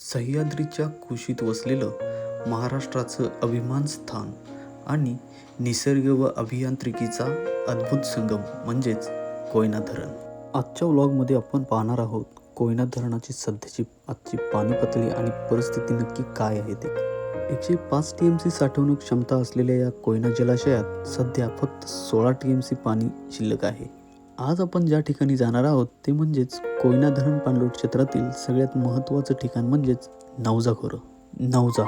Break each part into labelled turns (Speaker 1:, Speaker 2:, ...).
Speaker 1: सह्याद्रीच्या कुशीत वसलेलं महाराष्ट्राचं अभिमान स्थान आणि निसर्ग व अभियांत्रिकीचा अद्भुत संगम म्हणजेच कोयना धरण. आजच्या व्लॉगमध्ये आपण पाहणार आहोत कोयना धरणाची सध्याची आजची पाणी पातळी आणि परिस्थिती नक्की काय आहे ते. 105 TMC साठवणूक क्षमता असलेल्या या कोयना जलाशयात सध्या फक्त 16 TMC पाणी शिल्लक आहे. आज आपण ज्या ठिकाणी जाणार आहोत ते म्हणजेच कोयना धरण पाणलोट क्षेत्रातील सगळ्यात महत्त्वाचं ठिकाण म्हणजेच नवजा खोरं. नवजा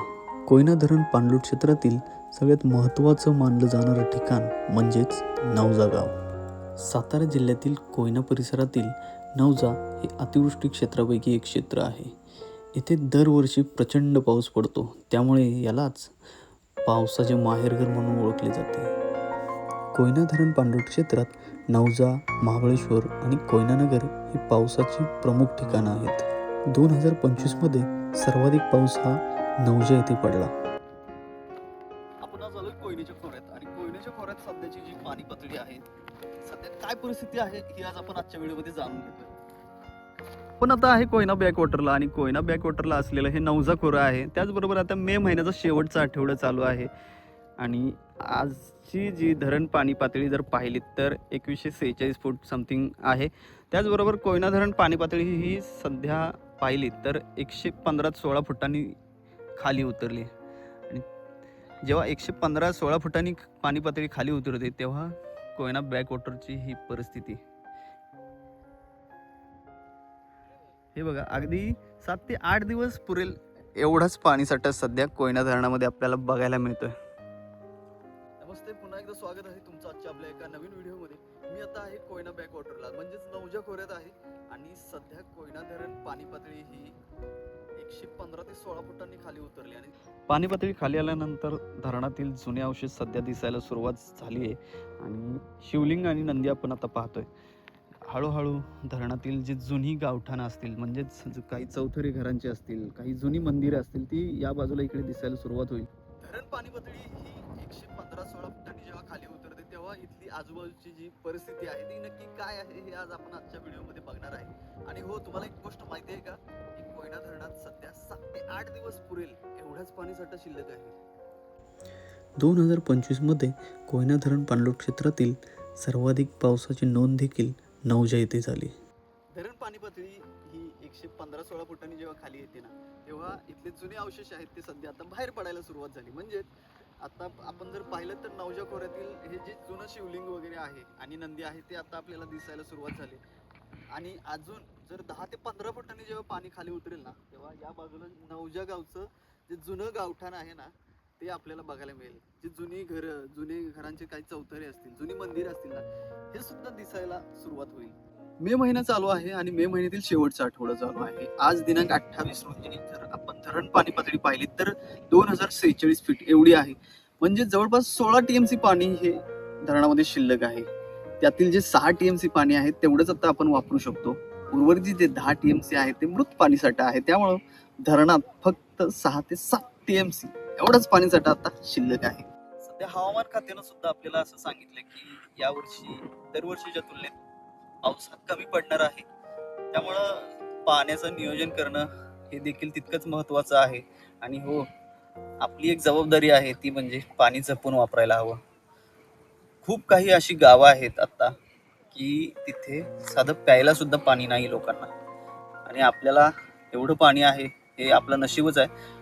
Speaker 1: कोयना धरण पाणलोट क्षेत्रातील सगळ्यात महत्त्वाचं मानलं जाणारं ठिकाण म्हणजेच नवजा गाव. सातारा जिल्ह्यातील कोयना परिसरातील नवजा हे अतिवृष्टी क्षेत्रापैकी एक क्षेत्र आहे. येथे दरवर्षी प्रचंड पाऊस पडतो, त्यामुळे यालाच पावसाचे माहेरघर म्हणून ओळखले जाते. कोयना धरण पाणलोट क्षेत्रात नवजा, महाबळेश्वर आणि कोयनानगर ही पावसाची प्रमुख ठिकाणं आहेत. 2025मध्ये सर्वाधिक पाऊस हा नवजा येथे पडला.
Speaker 2: आपण आज आलोय कोयनेच्या खोऱ्यात आणि कोयनेच्या खोऱ्यात सध्याची जी पाणी पातळी आहे, सध्या काय परिस्थिती आहे ही आज आपण आजच्या व्हिडिओमध्ये जाणून घेतोय. पण आता आहे कोयना बॅकवॉटरला आणि कोयना बॅकवॉटरला असलेलं हे नवजा खोरं आहे. त्याचबरोबर आता मे महिन्याचा शेवटचा आठवडा चालू आहे आणि आजची जी धरण पाणी पातळी जर पाहिली तर 2146 फूट समथिंग आहे. त्याचबरोबर कोयना धरण पाणी पातळी ही सध्या पाहिली तर 115-16 फुटांनी खाली उतरली. आणि जेव्हा 115-16 फुटांनी पाणी पातळी खाली उतरते तेव्हा कोयना बॅकवॉटरची ही परिस्थिती. हे बघा, अगदी 7 ते 8 दिवस पुरेल एवढाच पाणीसाठा सध्या कोयना धरणामध्ये आपल्याला बघायला मिळतोय. नमस्ते, पुन्हा एकदा स्वागत आहे तुमचं आजच्या आपल्या एका नवीन व्हिडिओमध्ये. मी आता आहे कोयना बॅकवॉटरला म्हणजेच नवजा खोऱ्यात आहे आणि सध्या कोयना धरण पाणी पातळी ही 115 ते 16 फुटांनी खाली उतरली. आणि पाणी पातळी खाली आल्यानंतर धरणातील जुने अवशेष सध्या दिसायला सुरुवात झाली आहे आणि शिवलिंग आणि नंदी आपण आता पाहतोय. हळूहळू धरणातील जी जुनी गावठाणं असतील म्हणजेच काही चौथरी घरांची असतील, काही जुनी मंदिरं असतील, ती या बाजूला इकडे दिसायला सुरुवात होईल. धरण पाणी पातळी ही 115-16 फुटांनी जेव्हा खाली उतरते तेव्हा इथली आजूबाजूची जी परिस्थिती आहे ती नक्की काय आहे हे आज आपण आजच्या व्हिडिओमध्ये बघणार आहे. आणि हो, तुम्हाला एक गोष्ट माहिती आहे का की कोयना धरणात सध्या 7 ते 8 दिवस पुरेल एवढाच पाणीसाठा शिल्लक आहे.
Speaker 1: 2025मध्ये कोयना धरण पाणलोट क्षेत्रातील सर्वाधिक पावसाची नोंद देखील नवजा येथे झाली.
Speaker 2: धरण पाणी पातळी ही 115-16 फुटांनी जेव्हा खाली येते ना तेव्हा इथले जुने अवशेष आहेत ते सध्या आता बाहेर पडायला सुरुवात झाली. म्हणजे आता आपण जर पाहिलं तर नवजा खोऱ्यातील हे जे जुनं शिवलिंग वगैरे आहे आणि नंदी आहे ते आता आपल्याला दिसायला सुरुवात झाली. आणि अजून जर 10 ते 15 फुटांनी जेव्हा पाणी खाली उतरेल ना तेव्हा या बाजूला नवजा गावचं जे जुनं गावठाण आहे ना ते आपल्याला बघायला मिळेल. जे जुनी घरं, जुने घरांचे काही चौथरे असतील, जुनी मंदिर असतील ना, हे सुद्धा दिसायला सुरुवात होईल. मे महिना चालू आहे आणि मे महिन्यातील शेवटचा आठवडा चालू आहे. आज दिनांक 28 रोजी जर आपण धरण पाणी पातळी पाहिली तर 2046 फीट एवढी आहे. म्हणजे जवळपास 16 TMC पाणी हे धरणामध्ये शिल्लक आहे. त्यातील जे 6 TMC पाणी आहे तेवढंच आता आपण वापरू शकतो. उर्वरित जे 10 TMC आहे ते मृत पाणीसाठा आहे. त्यामुळं धरणात फक्त 6 ते 7 TMC एवढाच पाणीसाठा आता शिल्लक आहे. सध्या हवामान खात्यानं सुद्धा आपल्याला असं सांगितलं की यावर्षी दरवर्षीच्या तुलनेत पाऊस कमी पडणार आहे. त्यामुळं पाण्याचं नियोजन करणं हे देखील तितकंच महत्त्वाचं आहे. आणि हो, आपली एक जबाबदारी आहे ती म्हणजे पाणी जपून वापरायला हवं. खूप काही अशी गावं आहेत आता की तिथे साधं प्यायला सुद्धा पाणी नाही लोकांना. आणि आपल्याला एवढं पाणी आहे हे आपलं नशीबच आहे.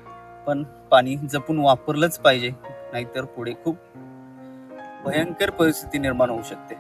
Speaker 2: पण पाणी जपून वापरलंच पाहिजे, नाहीतर पुढे खूप भयंकर परिस्थिती निर्माण होऊ शकते.